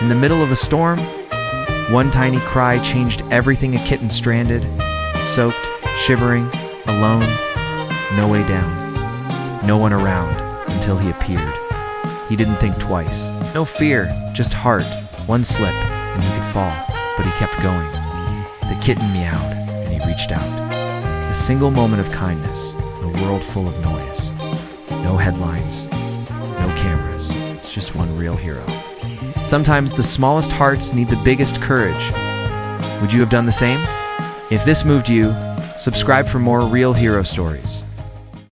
In the middle of a storm, one tiny cry changed everything. A kitten stranded, soaked, shivering, alone, no way down, no one around until he appeared. He didn't think twice. No fear, just heart. One slip, and he could fall, but he kept going. The kitten meowed, and he reached out. A single moment of kindness in a world full of noise. No headlines, no cameras, it's just one real hero. Sometimes the smallest hearts need the biggest courage. Would you have done the same? If this moved you, subscribe for more real hero stories.